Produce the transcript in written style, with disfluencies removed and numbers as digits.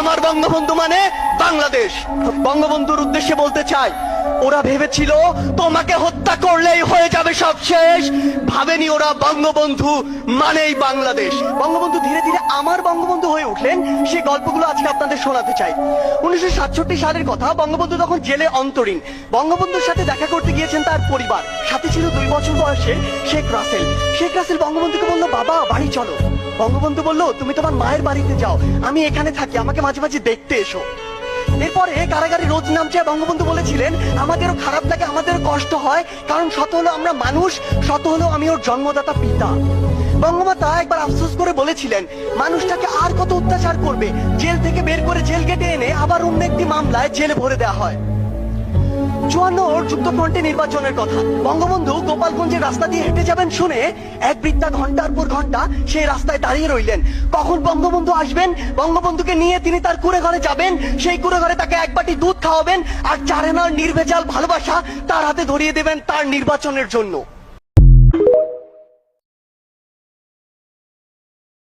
আমার বঙ্গবন্ধু মানে বাংলাদেশ। বঙ্গবন্ধুর উদ্দেশ্যে বলতে চাই, ওরা ভেবেছিল তোমাকে হত্যা করলেই হয়ে যাবে সব শেষ, ভাবেনি ওরা বঙ্গবন্ধু মানেই বাংলাদেশ। বঙ্গবন্ধু ধীরে ধীরে আমার বঙ্গবন্ধু হয়ে উঠলেন, সেই গল্পগুলো আজকে আপনাদের শোনাতে চাই। 1967 সালের কথা, বঙ্গবন্ধু তখন জেলে অন্তরীণ। বঙ্গবন্ধুর সাথে দেখা করতে গিয়েছেন তার পরিবার, সাথে ছিল 2 বছর বয়সে শেখ রাসেল। শেখ রাসেল বঙ্গবন্ধুকে বলল, বাবা বাড়ি চলো। বঙ্গবন্ধু বলল, তুমি তোমার মায়ের বাড়িতে যাও, আমি এখানে থাকি, আমাকে মাঝে মাঝে দেখতে এসো। এরপরে কারাগারে রোজ নামছে। বঙ্গবন্ধু বলেছিলেন, আমাদেরও খারাপ লাগে, আমাদেরও কষ্ট হয়, কারণ শত হলো আমরা মানুষ, শত হলো আমি ওর জন্মদাতা পিতা। বঙ্গমাতা একবার আফসোস করে বলেছিলেন, মানুষটাকে আর কত অত্যাচার করবে, জেল থেকে বের করে জেল গেটে এনে আবার অন্য একটি মামলায় জেলে ভরে দেওয়া হয়। 54 যুক্তফ্রন্টে নির্বাচনের কথা, বঙ্গবন্ধু গোপালগঞ্জের রাস্তা দিয়ে হেঁটে যাবেন শুনে এক বৃদ্ধা ঘন্টার পর ঘন্টা সেই রাস্তায় দাঁড়িয়ে রইলেন। কখন বঙ্গবন্ধু আসবেন, বঙ্গবন্ধুকে নিয়ে তিনি তার কুঁড়ে ঘরে যাবেন, সেই কুঁড়ে ঘরে তাকে এক বাটি দুধ খাওয়াবেন, আর 4 আনার নির্ভেজাল ভালোবাসা তার হাতে ধরিয়ে দেবেন তার নির্বাচনের জন্য।